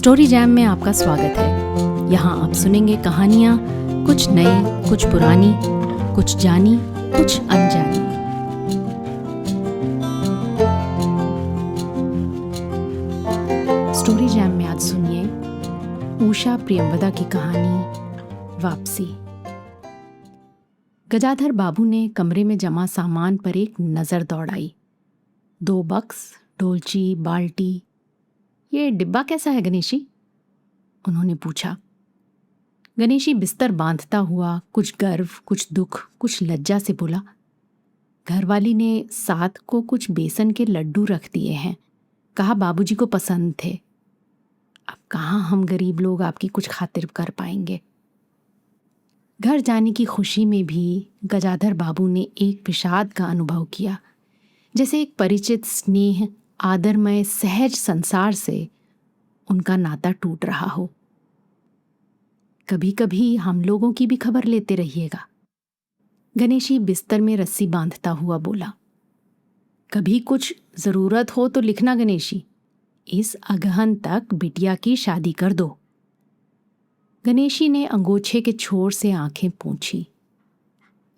Story jam में आपका स्वागत है। यहाँ आप सुनेंगे कहानियाँ, कुछ नई, कुछ पुरानी, कुछ जानी, कुछ अनजानी। स्टोरी जैम में आज सुनिए उषा प्रियंवदा की कहानी वापसी। गजाधर बाबू ने कमरे में जमा सामान पर एक नज़र दौड़ाई। 2 बक्स, डोलची, बाल्टी। ये डिब्बा कैसा है गणेशी? उन्होंने पूछा। गणेशी बिस्तर बांधता हुआ कुछ गर्व, कुछ दुख, कुछ लज्जा से बोला, घरवाली ने साथ को कुछ बेसन के लड्डू रख दिए हैं, कहा बाबूजी को पसंद थे। अब कहाँ हम गरीब लोग आपकी कुछ खातिर कर पाएंगे। घर जाने की खुशी में भी गजाधर बाबू ने एक विषाद का अनुभव किया, जैसे एक परिचित स्नेह, आदरमय, सहज संसार से उनका नाता टूट रहा हो। कभी कभी हम लोगों की भी खबर लेते रहिएगा, गणेशी बिस्तर में रस्सी बांधता हुआ बोला। कभी कुछ जरूरत हो तो लिखना गणेशी, इस अगहन तक बिटिया की शादी कर दो। गणेशी ने अंगोछे के छोर से आंखें पोंछी।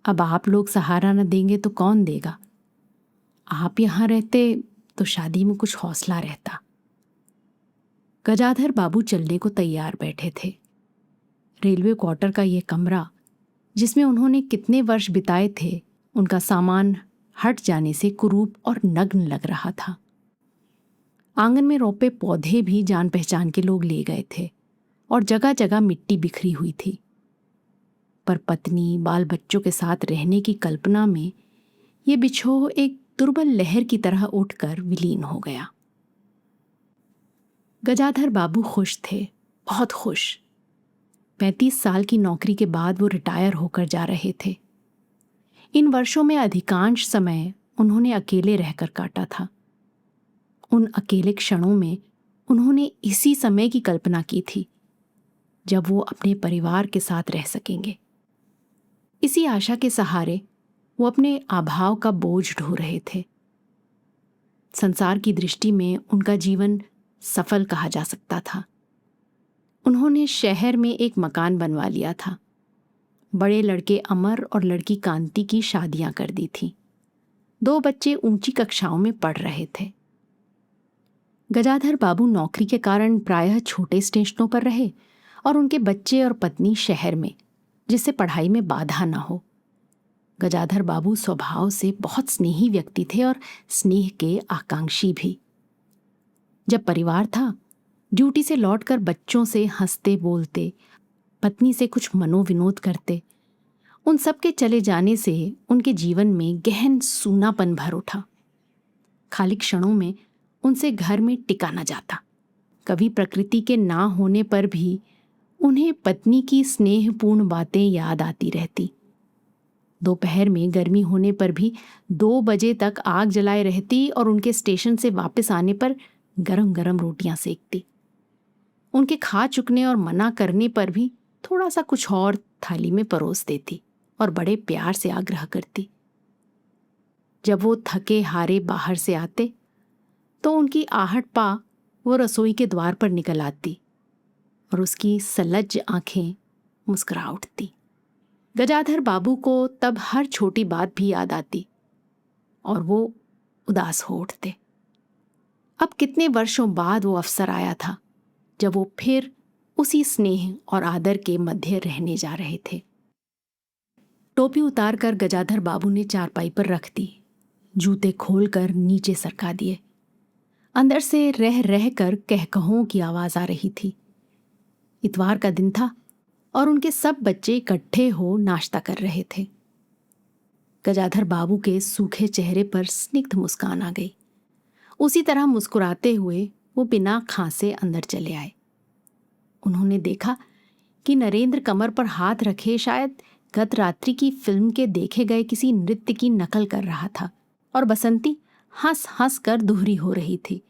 अब आप लोग सहारा न देंगे तो कौन देगा? आप यहां रहते तो शादी में कुछ हौसला रहता। गजाधर बाबू चलने को तैयार बैठे थे। रेलवे क्वार्टर का ये कमरा, जिसमें उन्होंने कितने वर्ष बिताए थे, उनका सामान हट जाने से कुरूप और नग्न लग रहा था। आंगन में रोपे पौधे भी जान पहचान के लोग ले गए थे और जगह जगह मिट्टी बिखरी हुई थी। पर पत्नी, बाल बच्चों के साथ रहने की कल्पना में ये बिछोह एक दुर्बल लहर की तरह उठकर विलीन हो गया। गजाधर बाबू खुश थे, बहुत खुश। 35 साल की नौकरी के बाद वो रिटायर होकर जा रहे थे। इन वर्षों में अधिकांश समय उन्होंने अकेले रहकर काटा था। उन अकेले क्षणों में उन्होंने इसी समय की कल्पना की थी जब वो अपने परिवार के साथ रह सकेंगे। इसी आशा के सहारे वो अपने अभाव का बोझ ढो रहे थे। संसार की दृष्टि में उनका जीवन सफल कहा जा सकता था। उन्होंने शहर में एक मकान बनवा लिया था। बड़े लड़के अमर और लड़की कांति की शादियां कर दी थी। 2 बच्चे ऊंची कक्षाओं में पढ़ रहे थे। गजाधर बाबू नौकरी के कारण प्रायः छोटे स्टेशनों पर रहे और उनके बच्चे और पत्नी शहर में, जिससे पढ़ाई में बाधा न हो। गजाधर बाबू स्वभाव से बहुत स्नेही व्यक्ति थे और स्नेह के आकांक्षी भी। जब परिवार था, ड्यूटी से लौटकर बच्चों से हंसते बोलते, पत्नी से कुछ मनोविनोद करते। उन सब के चले जाने से उनके जीवन में गहन सूनापन भर उठा। खाली क्षणों में उनसे घर में टिका न जाता। कभी प्रकृति के ना होने पर भी उन्हें पत्नी की स्नेहपूर्ण बातें याद आती रहती। दोपहर में गर्मी होने पर भी 2 बजे तक आग जलाए रहती और उनके स्टेशन से वापस आने पर गरम गरम रोटियां सेकती। उनके खा चुकने और मना करने पर भी थोड़ा सा कुछ और थाली में परोस देती और बड़े प्यार से आग्रह करती। जब वो थके हारे बाहर से आते तो उनकी आहट पा वो रसोई के द्वार पर निकल आती और उसकी सलज्ज आंखें मुस्कुरा उठती। गजाधर बाबू को तब हर छोटी बात भी याद आती और वो उदास हो उठते। अब कितने वर्षों बाद वो अवसर आया था जब वो फिर उसी स्नेह और आदर के मध्य रहने जा रहे थे। टोपी उतारकर गजाधर बाबू ने चारपाई पर रख दी। जूते खोलकर नीचे सरका दिए। अंदर से रह रह कर कहकहों की आवाज आ रही थी। इतवार का दिन था और उनके सब बच्चे इकट्ठे हो नाश्ता कर रहे थे। गजाधर बाबू के सूखे चेहरे पर स्निग्ध मुस्कान आ गई। उसी तरह मुस्कुराते हुए वो बिना खांसे अंदर चले आए। उन्होंने देखा कि नरेंद्र कमर पर हाथ रखे शायद गत रात्रि की फिल्म के देखे गए किसी नृत्य की नकल कर रहा था और बसंती हंस हंस कर दोहरी हो रही थी।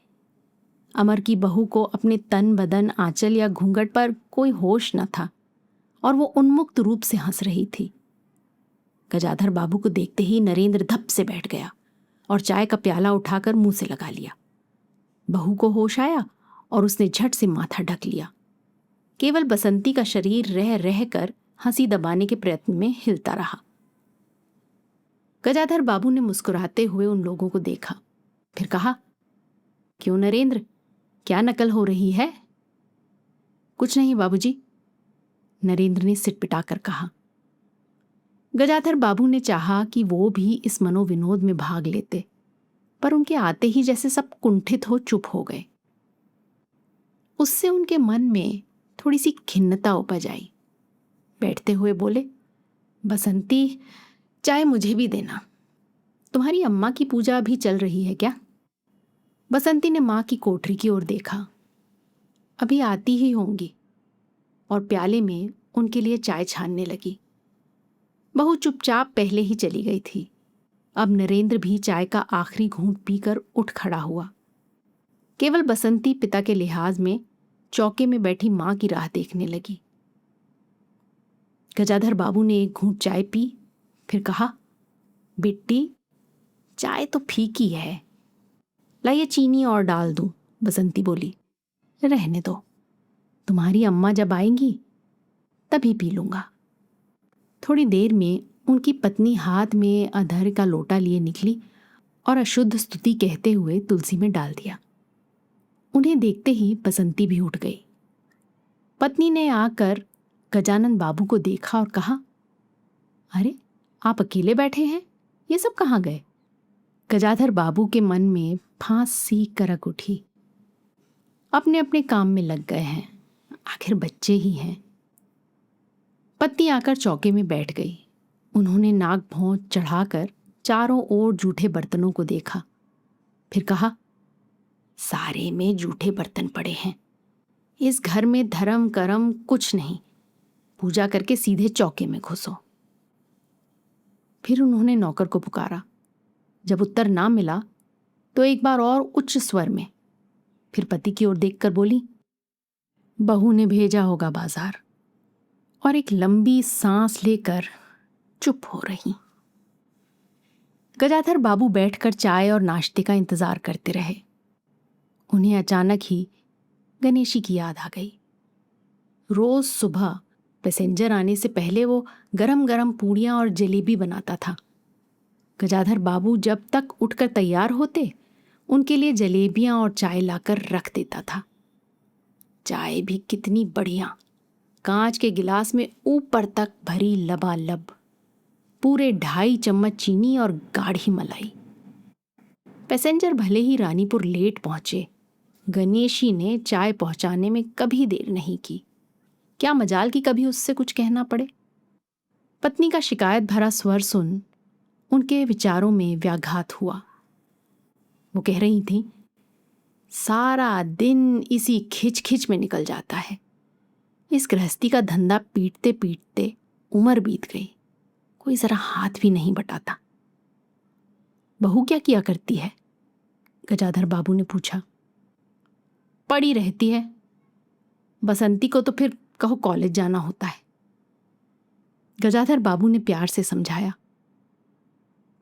अमर की बहू को अपने तन बदन, आंचल या घूंघट पर कोई होश न था और वो उन्मुक्त रूप से हंस रही थी। गजाधर बाबू को देखते ही नरेंद्र धप से बैठ गया और चाय का प्याला उठाकर मुंह से लगा लिया। बहू को होश आया और उसने झट से माथा ढक लिया। केवल बसंती का शरीर रह रह कर हंसी दबाने के प्रयत्न में हिलता रहा। गजाधर बाबू ने मुस्कुराते हुए उन लोगों को देखा, फिर कहा, क्यों नरेंद्र, क्या नकल हो रही है? कुछ नहीं बाबूजी, नरेंद्र ने सिटपिटाकर कहा। गजाधर बाबू ने चाहा कि वो भी इस मनोविनोद में भाग लेते, पर उनके आते ही जैसे सब कुंठित हो चुप हो गए। उससे उनके मन में थोड़ी सी खिन्नता उपज आई। बैठते हुए बोले, बसंती, चाय मुझे भी देना। तुम्हारी अम्मा की पूजा अभी चल रही है क्या? बसंती ने माँ की कोठरी की ओर देखा। अभी आती ही होंगी, और प्याले में उनके लिए चाय छानने लगी। बहू चुपचाप पहले ही चली गई थी। अब नरेंद्र भी चाय का आखिरी घूंट पीकर उठ खड़ा हुआ। केवल बसंती पिता के लिहाज में चौके में बैठी मां की राह देखने लगी। गजाधर बाबू ने एक घूंट चाय पी, फिर कहा, बेटी, चाय तो फीकी है, लाइए चीनी और डाल दूं। बसंती बोली, रहने दो, तुम्हारी अम्मा जब आएंगी तभी पी लूंगा। थोड़ी देर में उनकी पत्नी हाथ में अधर का लोटा लिए निकली और अशुद्ध स्तुति कहते हुए तुलसी में डाल दिया। उन्हें देखते ही बसंती भी उठ गई। पत्नी ने आकर गजानन बाबू को देखा और कहा, अरे, आप अकेले बैठे हैं, ये सब कहाँ गए? गजाधर बाबू के मन में फांस सी करक उठी। अपने अपने काम में लग गए हैं, आखिर बच्चे ही हैं। पत्नी आकर चौके में बैठ गई। उन्होंने नाक भौं चढ़ाकर चारों ओर जूठे बर्तनों को देखा, फिर कहा, सारे में जूठे बर्तन पड़े हैं। इस घर में धर्म करम कुछ नहीं, पूजा करके सीधे चौके में घुसो। फिर उन्होंने नौकर को पुकारा। जब उत्तर ना मिला तो एक बार और उच्च स्वर में, फिर पति की ओर देखकर बोली, बहू ने भेजा होगा बाजार। और एक लंबी सांस लेकर चुप हो रही। गजाधर बाबू बैठकर चाय और नाश्ते का इंतजार करते रहे। उन्हें अचानक ही गणेशी की याद आ गई। रोज सुबह पैसेंजर आने से पहले वो गरम गरम पूड़ियाँ और जलेबी बनाता था। गजाधर बाबू जब तक उठकर तैयार होते, उनके लिए जलेबियाँ और चाय लाकर रख देता था। चाय भी कितनी बढ़िया, कांच के गिलास में ऊपर तक भरी लबालब, पूरे 2.5 चम्मच चीनी और गाढ़ी मलाई। पैसेंजर भले ही रानीपुर लेट पहुंचे, गणेशी ने चाय पहुंचाने में कभी देर नहीं की। क्या मजाल कि कभी उससे कुछ कहना पड़े। पत्नी का शिकायत भरा स्वर सुन उनके विचारों में व्याघात हुआ। वो कह रही थी, सारा दिन इसी खिच में निकल जाता है। इस गृहस्थी का धंधा पीटते पीटते उम्र बीत गई, कोई जरा हाथ भी नहीं बटाता। बहू क्या किया करती है? गजाधर बाबू ने पूछा। पड़ी रहती है। बसंती को तो फिर कहो कॉलेज जाना होता है। गजाधर बाबू ने प्यार से समझाया,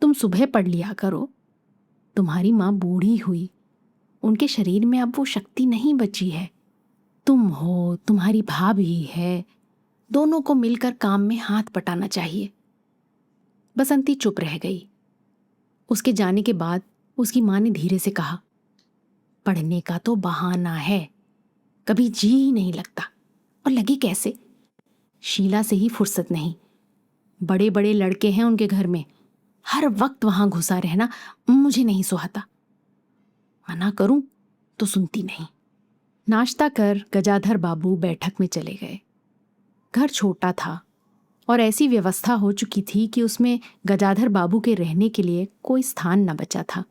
तुम सुबह पढ़ लिया करो। तुम्हारी माँ बूढ़ी हुई, उनके शरीर में अब वो शक्ति नहीं बची है। तुम हो, तुम्हारी भाभी है, दोनों को मिलकर काम में हाथ बटाना चाहिए। बसंती चुप रह गई। उसके जाने के बाद उसकी माँ ने धीरे से कहा, पढ़ने का तो बहाना है, कभी जी ही नहीं लगता। और लगे कैसे? शीला से ही फुर्सत नहीं। बड़े बड़े लड़के हैं उनके घर में, हर वक्त वहां घुसा रहना मुझे नहीं सुहाता। मना करूं तो सुनती नहीं। नाश्ता कर गजाधर बाबू बैठक में चले गए। घर छोटा था और ऐसी व्यवस्था हो चुकी थी कि उसमें गजाधर बाबू के रहने के लिए कोई स्थान न बचा था।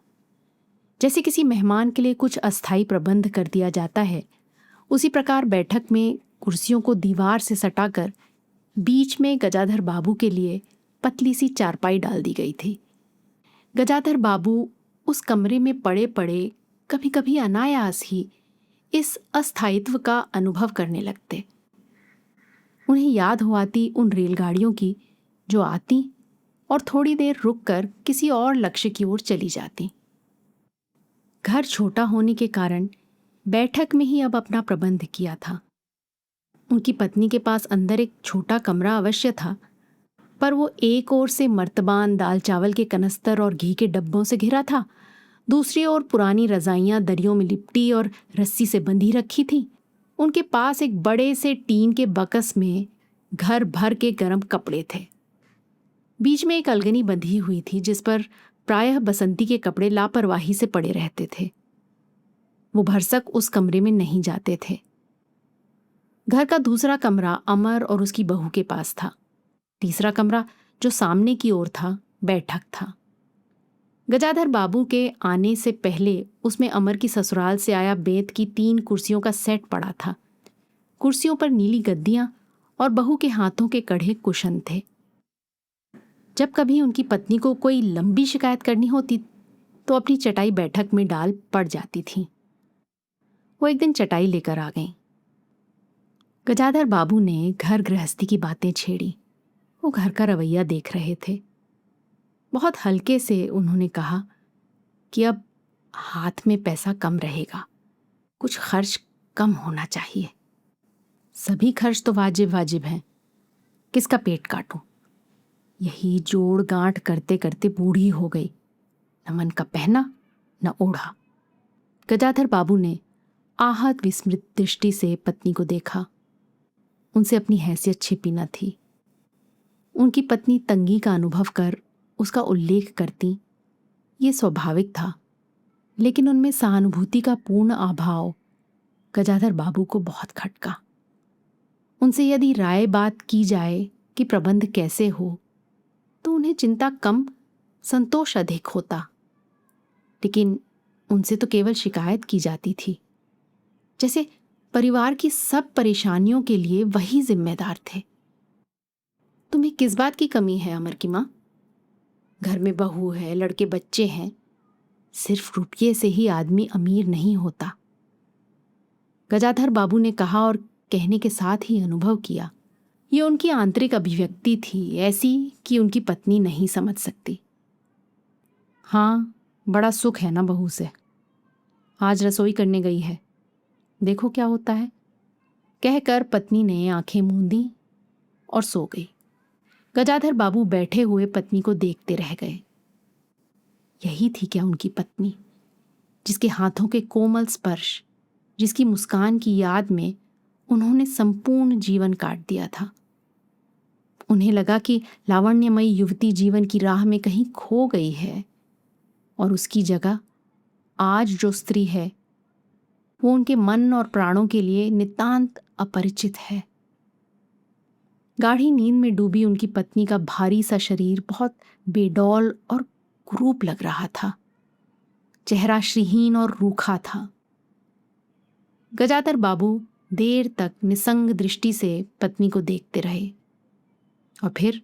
जैसे किसी मेहमान के लिए कुछ अस्थायी प्रबंध कर दिया जाता है, उसी प्रकार बैठक में कुर्सियों को दीवार से सटाकर बीच में गजाधर बाबू के लिए पतली सी चारपाई डाल दी गई थी। गजाधर बाबू उस कमरे में पड़े पड़े कभी कभी अनायास ही इस अस्थायित्व का अनुभव करने लगते। उन्हें याद हो आती उन रेलगाड़ियों की जो आती और थोड़ी देर रुककर किसी और लक्ष्य की ओर चली जाती। घर छोटा होने के कारण बैठक में ही अब अपना प्रबंध किया था। उनकी पत्नी के पास अंदर एक छोटा कमरा अवश्य था, पर वो एक ओर से मर्तबान, दाल चावल के कनस्तर और घी के डब्बों से घिरा था, दूसरी ओर पुरानी रजाइयां दरियों में लिपटी और रस्सी से बंधी रखी थी। उनके पास एक बड़े से टीन के बकस में घर भर के गर्म कपड़े थे। बीच में एक अलगनी बंधी हुई थी जिस पर प्रायः बसंती के कपड़े लापरवाही से पड़े रहते थे। वो भरसक उस कमरे में नहीं जाते थे। घर का दूसरा कमरा अमर और उसकी बहू के पास था। तीसरा कमरा, जो सामने की ओर था, बैठक था। गजाधर बाबू के आने से पहले उसमें अमर की ससुराल से आया बेंत की 3 कुर्सियों का सेट पड़ा था। कुर्सियों पर नीली गद्दियां और बहू के हाथों के कढ़े कुशन थे। जब कभी उनकी पत्नी को कोई लंबी शिकायत करनी होती तो अपनी चटाई बैठक में डाल पड़ जाती थी। वो एक दिन चटाई लेकर आ गईं। गजाधर बाबू ने घर गृहस्थी की बातें छेड़ी। वो घर का रवैया देख रहे थे। बहुत हल्के से उन्होंने कहा कि अब हाथ में पैसा कम रहेगा, कुछ खर्च कम होना चाहिए। सभी खर्च तो वाजिब वाजिब हैं, किसका पेट काटूं? यही जोड़ गांठ करते करते बूढ़ी हो गई, न मन का पहना न ओढ़ा। गजाधर बाबू ने आहत विस्मृत दृष्टि से पत्नी को देखा। उनसे अपनी हैसियत छिपी न थी। उनकी पत्नी तंगी का अनुभव कर उसका उल्लेख करती, ये स्वाभाविक था, लेकिन उनमें सहानुभूति का पूर्ण अभाव गजाधर बाबू को बहुत खटका। उनसे यदि राय बात की जाए कि प्रबंध कैसे हो, तो उन्हें चिंता कम, संतोष अधिक होता। लेकिन उनसे तो केवल शिकायत की जाती थी, जैसे परिवार की सब परेशानियों के लिए वही जिम्मेदार थे। तुम्हें किस बात की कमी है अमर की माँ? घर में बहू है, लड़के बच्चे हैं, सिर्फ रुपये से ही आदमी अमीर नहीं होता। गजाधर बाबू ने कहा और कहने के साथ ही अनुभव किया। ये उनकी आंतरिक अभिव्यक्ति थी, ऐसी कि उनकी पत्नी नहीं समझ सकती। हाँ, बड़ा सुख है ना बहू से। आज रसोई करने गई है, देखो क्या होता है, कहकर पत्नी ने आंखें मूंदी और सो गई। गजाधर बाबू बैठे हुए पत्नी को देखते रह गए। यही थी क्या उनकी पत्नी, जिसके हाथों के कोमल स्पर्श, जिसकी मुस्कान की याद में उन्होंने संपूर्ण जीवन काट दिया था। उन्हें लगा कि लावण्यमयी युवती जीवन की राह में कहीं खो गई है और उसकी जगह आज जो स्त्री है वो उनके मन और प्राणों के लिए नितांत अपरिचित है। गाढ़ी नींद में डूबी उनकी पत्नी का भारी सा शरीर बहुत बेडौल और कुरूप लग रहा था। चेहरा श्रीहीन और रूखा था। गजाधर बाबू देर तक निसंग दृष्टि से पत्नी को देखते रहे और फिर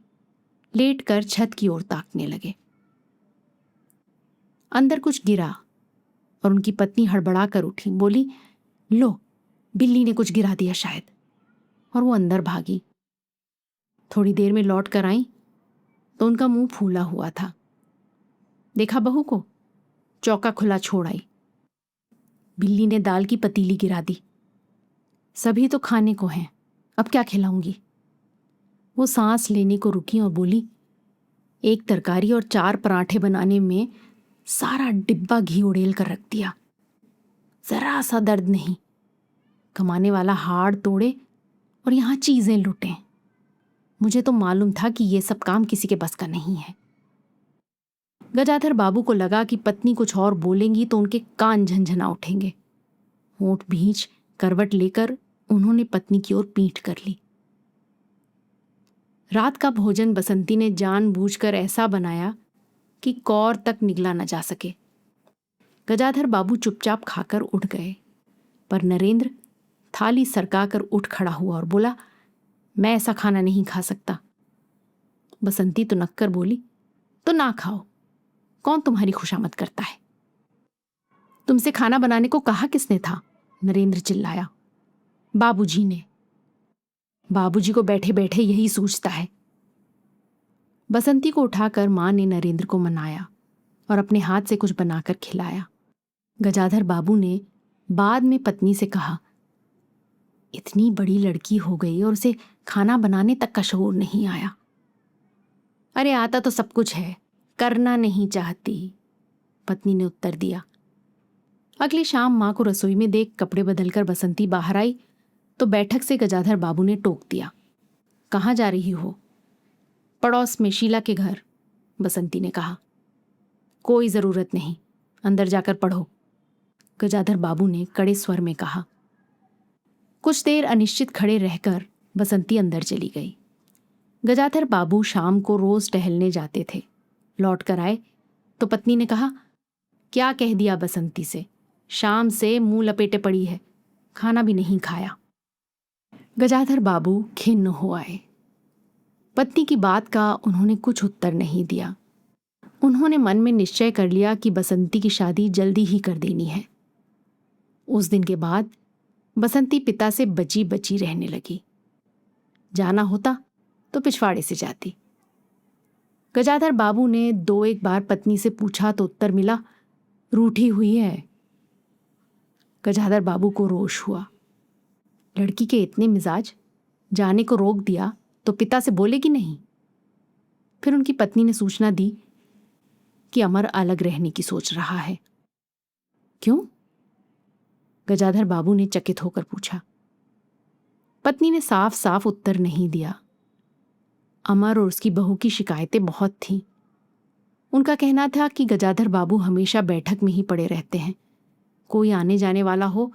लेटकर छत की ओर ताकने लगे। अंदर कुछ गिरा और उनकी पत्नी हड़बड़ा कर उठी, बोली, लो, बिल्ली ने कुछ गिरा दिया शायद। और वो अंदर भागी। थोड़ी देर में लौट कर आई तो उनका मुंह फूला हुआ था। देखा बहू को? चौका खुला छोड़ आई। बिल्ली ने दाल की पतीली गिरा दी। सभी तो खाने को हैं, अब क्या खिलाऊंगी? वो सांस लेने को रुकी और बोली, एक तरकारी और 4 पराठे बनाने में सारा डिब्बा घी उड़ेल कर रख दिया। जरा सा दर्द नहीं, कमाने वाला हाड़ तोड़े और यहाँ चीजें लुटें। मुझे तो मालूम था कि ये सब काम किसी के बस का नहीं है। गजाधर बाबू को लगा कि पत्नी कुछ और बोलेंगी तो उनके कान झंझना उठेंगे। होंठ भींच करवट लेकर उन्होंने पत्नी की ओर पीठ कर ली। रात का भोजन बसंती ने जानबूझकर ऐसा बनाया कि कौर तक निगला न जा सके। गजाधर बाबू चुपचाप खाकर उठ गए, पर नरेंद्र थाली सरकाकर उठ खड़ा हुआ और बोला, मैं ऐसा खाना नहीं खा सकता। बसंती तो नक्कर बोली, तो ना खाओ, कौन तुम्हारी खुशामद करता है? तुमसे खाना बनाने को कहा किसने था? नरेंद्र चिल्लाया। बाबूजी ने। बाबूजी को बैठे बैठे यही सूझता है। बसंती को उठाकर मां ने नरेंद्र को मनाया और अपने हाथ से कुछ बनाकर खिलाया। गजाधर बाबू ने बाद में पत्नी से कहा, इतनी बड़ी लड़की हो गई और उसे खाना बनाने तक का शऊर नहीं आया। अरे आता तो सब कुछ है, करना नहीं चाहती, पत्नी ने उत्तर दिया। अगली शाम माँ को रसोई में देख कपड़े बदलकर बसंती बाहर आई तो बैठक से गजाधर बाबू ने टोक दिया, कहाँ जा रही हो? पड़ोस में शीला के घर, बसंती ने कहा। कोई जरूरत नहीं, अंदर जाकर पढ़ो, गजाधर बाबू ने कड़े स्वर में कहा। कुछ देर अनिश्चित खड़े रहकर बसंती अंदर चली गई। गजाधर बाबू शाम को रोज टहलने जाते थे। लौट कर आए तो पत्नी ने कहा, क्या कह दिया बसंती से? शाम से मुंह लपेटे पड़ी है, खाना भी नहीं खाया। गजाधर बाबू खिन्न हो आए। पत्नी की बात का उन्होंने कुछ उत्तर नहीं दिया। उन्होंने मन में निश्चय कर लिया कि बसंती की शादी जल्दी ही कर देनी है। उस दिन के बाद बसंती पिता से बची बची रहने लगी। जाना होता तो पिछवाड़े से जाती। गजाधर बाबू ने 2-1 बार पत्नी से पूछा तो उत्तर मिला, रूठी हुई है। गजाधर बाबू को रोष हुआ। लड़की के इतने मिजाज, जाने को रोक दिया तो पिता से बोलेगी नहीं। फिर उनकी पत्नी ने सूचना दी कि अमर अलग रहने की सोच रहा है। क्यों? गजाधर बाबू ने चकित होकर पूछा। पत्नी ने साफ साफ उत्तर नहीं दिया। अमर और उसकी बहू की शिकायतें बहुत थीं। उनका कहना था कि गजाधर बाबू हमेशा बैठक में ही पड़े रहते हैं, कोई आने जाने वाला हो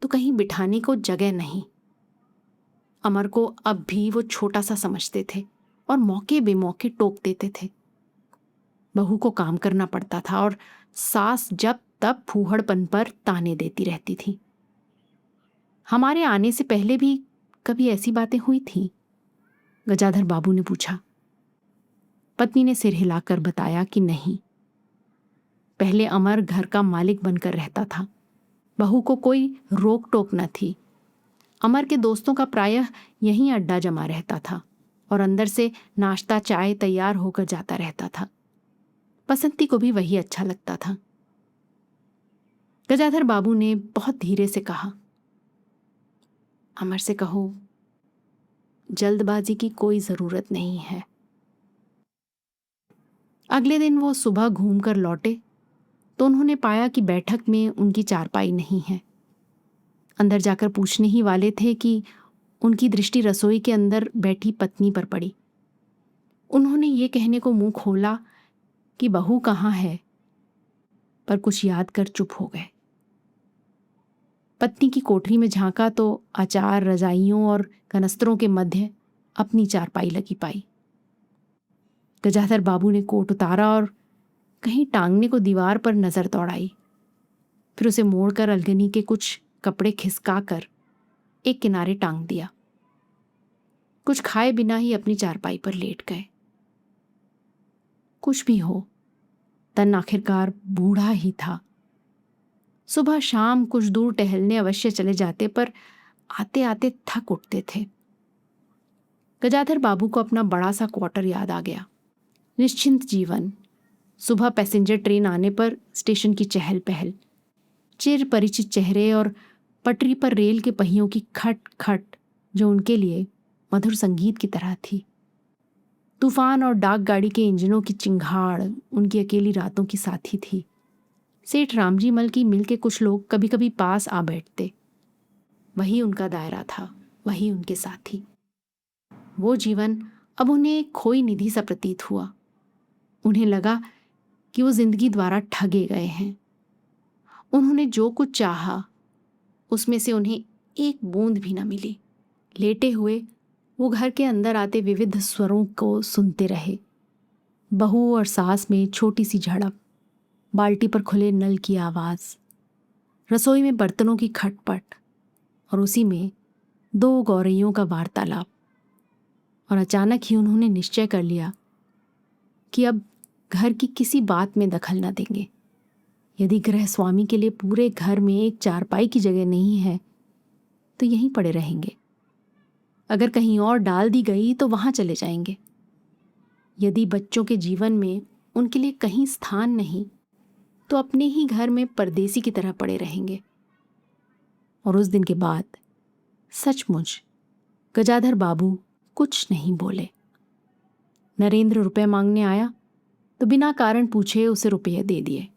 तो कहीं बिठाने को जगह नहीं। अमर को अब भी वो छोटा सा समझते थे और मौके बेमौके टोक देते थे। बहू को काम करना पड़ता था और सास जब तब फूहड़पन पर ताने देती रहती थी। हमारे आने से पहले भी कभी ऐसी बातें हुई थीं? गजाधर बाबू ने पूछा। पत्नी ने सिर हिलाकर बताया कि नहीं। पहले अमर घर का मालिक बनकर रहता था, बहू को कोई रोक टोक न थी। अमर के दोस्तों का प्रायः यहीं अड्डा जमा रहता था और अंदर से नाश्ता चाय तैयार होकर जाता रहता था। बसंती को भी वही अच्छा लगता था। गजाधर बाबू ने बहुत धीरे से कहा, अमर से कहो जल्दबाजी की कोई जरूरत नहीं है। अगले दिन वो सुबह घूमकर लौटे तो उन्होंने पाया कि बैठक में उनकी चारपाई नहीं है। अंदर जाकर पूछने ही वाले थे कि उनकी दृष्टि रसोई के अंदर बैठी पत्नी पर पड़ी। उन्होंने ये कहने को मुंह खोला कि बहू कहाँ है, पर कुछ याद कर चुप हो गए। पत्नी की कोठरी में झांका तो अचार, रजाइयों और कनस्तरों के मध्य अपनी चारपाई लगी पाई। गजाधर बाबू ने कोट उतारा और कहीं टांगने को दीवार पर नजर दौड़ाई। फिर उसे मोड़कर अलगनी के कुछ कपड़े खिसकाकर एक किनारे टांग दिया। कुछ खाए बिना ही अपनी चारपाई पर लेट गए। कुछ भी हो, तन आखिरकार बूढ़ा ही था। सुबह शाम कुछ दूर टहलने अवश्य चले जाते, पर आते आते थक उठते थे। गजाधर बाबू को अपना बड़ा सा क्वार्टर याद आ गया। निश्चिंत जीवन। सुबह पैसेंजर ट्रेन आने पर स्टेशन की चहल पहल, चिर परिचित चेहरे और पटरी पर रेल के पहियों की खट खट जो उनके लिए मधुर संगीत की तरह थी। तूफान और डाक गाड़ी के इंजनों की चिंगाड़ उनकी अकेली रातों की साथी थी। सेठ रामजी मल की मिल के कुछ लोग कभी कभी पास आ बैठते। वही उनका दायरा था, वही उनके साथी। वो जीवन अब उन्हें खोई निधि सा प्रतीत हुआ। उन्हें लगा कि वो जिंदगी द्वारा ठगे गए हैं। उन्होंने जो कुछ चाहा उसमें से उन्हें एक बूंद भी न मिली। लेटे हुए वो घर के अंदर आते विविध स्वरों को सुनते रहे। बहू और सास में छोटी सी झड़प, बाल्टी पर खुले नल की आवाज़, रसोई में बर्तनों की खटपट और उसी में 2 गौरैयों का वार्तालाप। और अचानक ही उन्होंने निश्चय कर लिया कि अब घर की किसी बात में दखल न देंगे। यदि गृह स्वामी के लिए पूरे घर में एक चारपाई की जगह नहीं है तो यहीं पड़े रहेंगे। अगर कहीं और डाल दी गई तो वहां चले जाएंगे। यदि बच्चों के जीवन में उनके लिए कहीं स्थान नहीं तो अपने ही घर में परदेसी की तरह पड़े रहेंगे। और उस दिन के बाद सचमुच गजाधर बाबू कुछ नहीं बोले। नरेंद्र रुपए मांगने आया तो बिना कारण पूछे उसे रुपये दे दिए।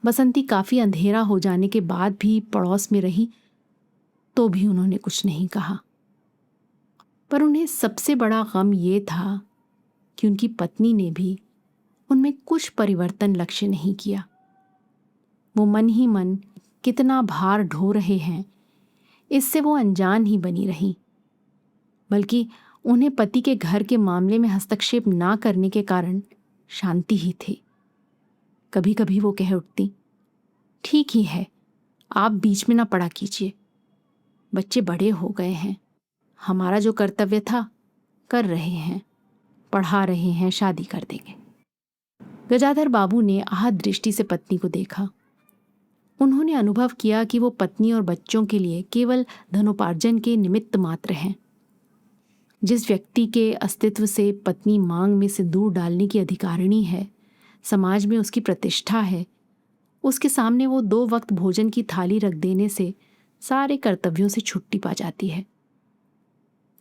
बसंती काफ़ी अंधेरा हो जाने के बाद भी पड़ोस में रही तो भी उन्होंने कुछ नहीं कहा। पर उन्हें सबसे बड़ा गम ये था कि उनकी पत्नी ने भी उनमें कुछ परिवर्तन लक्ष्य नहीं किया। वो मन ही मन कितना भार ढो रहे हैं इससे वो अनजान ही बनी रही, बल्कि उन्हें पति के घर के मामले में हस्तक्षेप ना करने के कारण शांति ही थी। कभी कभी वो कह उठती, ठीक ही है, आप बीच में ना पड़ा कीजिए, बच्चे बड़े हो गए हैं, हमारा जो कर्तव्य था कर रहे हैं, पढ़ा रहे हैं, शादी कर देंगे। गजाधर बाबू ने आहत दृष्टि से पत्नी को देखा। उन्होंने अनुभव किया कि वो पत्नी और बच्चों के लिए केवल धनोपार्जन के निमित्त मात्र हैं। जिस व्यक्ति के अस्तित्व से पत्नी मांग में सिंदूर डालने की अधिकारिणी है, समाज में उसकी प्रतिष्ठा है, उसके सामने वो 2 वक्त भोजन की थाली रख देने से सारे कर्तव्यों से छुट्टी पा जाती है।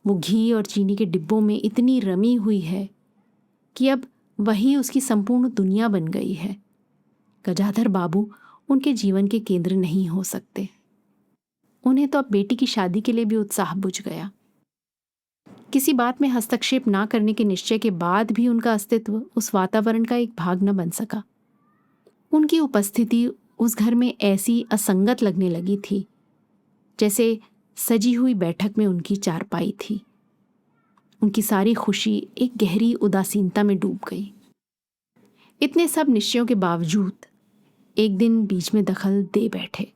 वो घी और चीनी के डिब्बों में इतनी रमी हुई है कि अब वही उसकी संपूर्ण दुनिया बन गई है। गजाधर बाबू उनके जीवन के केंद्र नहीं हो सकते। उन्हें तो अब बेटी की शादी के लिए भी उत्साह बुझ गया। किसी बात में हस्तक्षेप ना करने के निश्चय के बाद भी उनका अस्तित्व उस वातावरण का एक भाग न बन सका। उनकी उपस्थिति उस घर में ऐसी असंगत लगने लगी थी जैसे सजी हुई बैठक में उनकी चारपाई थी। उनकी सारी खुशी एक गहरी उदासीनता में डूब गई। इतने सब निश्चयों के बावजूद एक दिन बीच में दखल दे बैठे।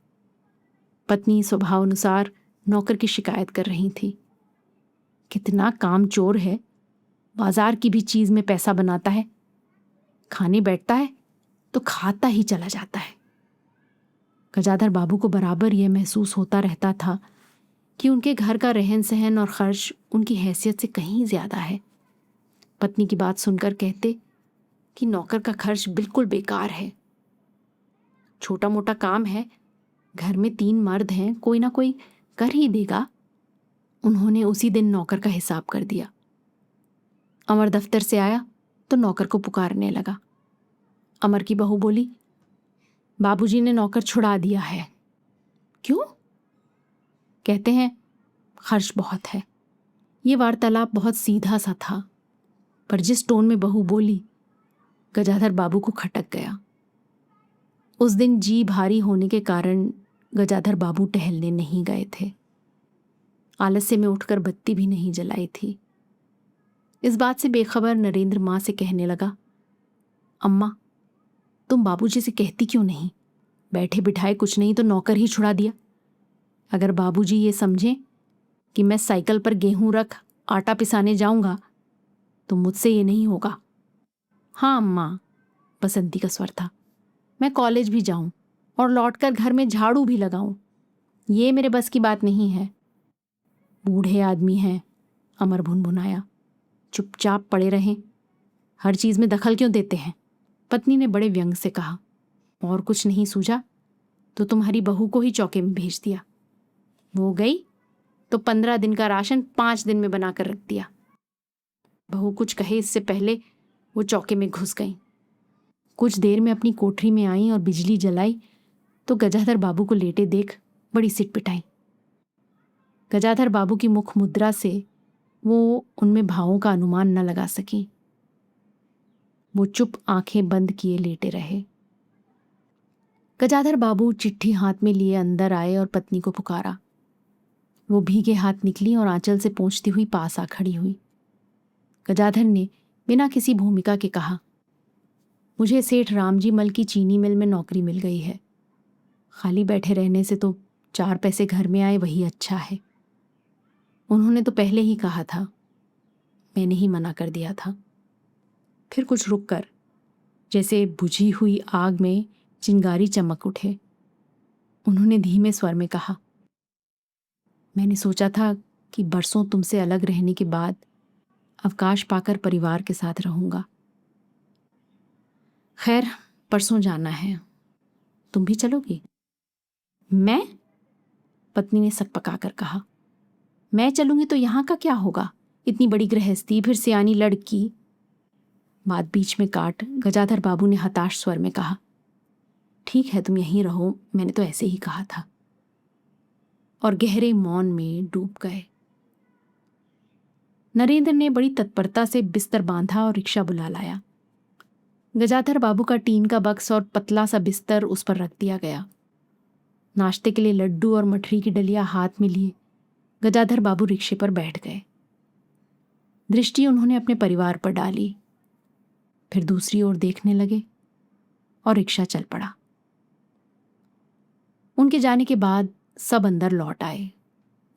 पत्नी स्वभाव अनुसार नौकर की शिकायत कर रही थी। कितना कामचोर है, बाजार की भी चीज में पैसा बनाता है, खाने बैठता है तो खाता ही चला जाता है। गजाधर बाबू को बराबर यह महसूस होता रहता था कि उनके घर का रहन सहन और खर्च उनकी हैसियत से कहीं ज्यादा है। पत्नी की बात सुनकर कहते कि नौकर का खर्च बिल्कुल बेकार है, छोटा मोटा काम है, घर में 3 मर्द हैं, कोई ना कोई कर ही देगा। उन्होंने उसी दिन नौकर का हिसाब कर दिया। अमर दफ्तर से आया तो नौकर को पुकारने लगा। अमर की बहू बोली, बाबूजी ने नौकर छुड़ा दिया है। क्यों? कहते हैं खर्च बहुत है। ये वार्तालाप बहुत सीधा सा था, पर जिस टोन में बहू बोली, गजाधर बाबू को खटक गया। उस दिन जी भारी होने के कारण गजाधर बाबू टहलने नहीं गए थे। आलस्य में उठकर बत्ती भी नहीं जलाई थी। इस बात से बेखबर नरेंद्र माँ से कहने लगा, अम्मा, तुम बाबूजी से कहती क्यों नहीं? बैठे बिठाए कुछ नहीं तो नौकर ही छुड़ा दिया। अगर बाबूजी ये समझें कि मैं साइकिल पर गेहूं रख आटा पिसाने जाऊंगा तो मुझसे ये नहीं होगा। हाँ अम्मा, बसंती का स्वर था, मैं कॉलेज भी जाऊं और लौटकर घर में झाड़ू भी लगाऊं, ये मेरे बस की बात नहीं है। बूढ़े आदमी हैं, अमर भुनभुनाया, चुपचाप पड़े रहें, हर चीज में दखल क्यों देते हैं? पत्नी ने बड़े व्यंग से कहा, और कुछ नहीं सूझा तो तुम्हारी बहू को ही चौके में भेज दिया। वो गई तो 15 दिन का राशन 5 दिन में बनाकर रख दिया। बहू कुछ कहे इससे पहले वो चौके में घुस गई। कुछ देर में अपनी कोठरी में आई और बिजली जलाई तो गजाधर बाबू को लेटे देख बड़ी सिट पिटाई। गजाधर बाबू की मुख मुद्रा से वो उनमें भावों का अनुमान न लगा सकी। वो चुप आंखें बंद किए लेटे रहे। गजाधर बाबू चिट्ठी हाथ में लिए अंदर आए और पत्नी को पुकारा। वो भीगे हाथ निकली और आंचल से पोंछती हुई पास आ खड़ी हुई। गजाधर ने बिना किसी भूमिका के कहा, मुझे सेठ रामजी मल की चीनी मिल में नौकरी मिल गई है। खाली बैठे रहने से तो 4 पैसे घर में आए वही अच्छा है। उन्होंने तो पहले ही कहा था, मैंने ही मना कर दिया था। फिर कुछ रुक कर जैसे बुझी हुई आग में चिंगारी चमक उठे। उन्होंने धीमे स्वर में कहा, मैंने सोचा था कि बरसों तुमसे अलग रहने के बाद अवकाश पाकर परिवार के साथ रहूंगा। खैर, परसों जाना है, तुम भी चलोगी? मैं? पत्नी ने सकपका कर कहा। मैं चलूंगी तो यहाँ का क्या होगा? इतनी बड़ी गृहस्थी, फिर सियानी लड़की। बात बीच में काट गजाधर बाबू ने हताश स्वर में कहा, ठीक है तुम यहीं रहो, मैंने तो ऐसे ही कहा था। और गहरे मौन में डूब गए। नरेंद्र ने बड़ी तत्परता से बिस्तर बांधा और रिक्शा बुला लाया। गजाधर बाबू का टीन का बक्स और पतला सा बिस्तर उस पर रख दिया गया। नाश्ते के लिए लड्डू और मठरी की डलिया हाथ में लिए गजाधर बाबू रिक्शे पर बैठ गए। दृष्टि उन्होंने अपने परिवार पर डाली, फिर दूसरी ओर देखने लगे और रिक्शा चल पड़ा। उनके जाने के बाद सब अंदर लौट आए।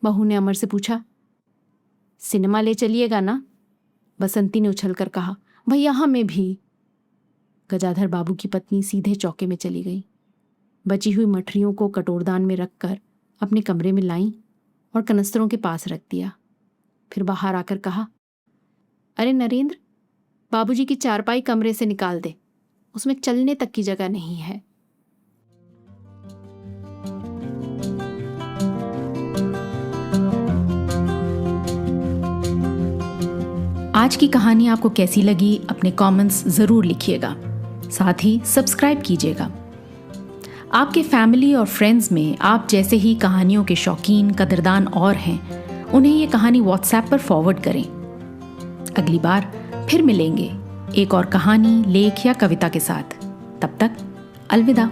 बहू ने अमर से पूछा, सिनेमा ले चलिएगा ना? बसंती ने उछलकर कहा, भैया हमें भी। गजाधर बाबू की पत्नी सीधे चौके में चली गई। बची हुई मठरियों को कटोरदान में रखकर अपने कमरे में लाईं और कनस्तरों के पास रख दिया। फिर बाहर आकर कहा, अरे नरेंद्र, बाबूजी की चारपाई कमरे से निकाल दे, उसमें चलने तक की जगह नहीं है। आज की कहानी आपको कैसी लगी अपने कमेंट्स ज़रूर लिखिएगा। साथ ही सब्सक्राइब कीजिएगा। आपके फैमिली और फ्रेंड्स में आप जैसे ही कहानियों के शौकीन कदरदान और हैं, उन्हें ये कहानी व्हाट्सएप पर फॉरवर्ड करें। अगली बार फिर मिलेंगे एक और कहानी, लेख या कविता के साथ। तब तक अलविदा।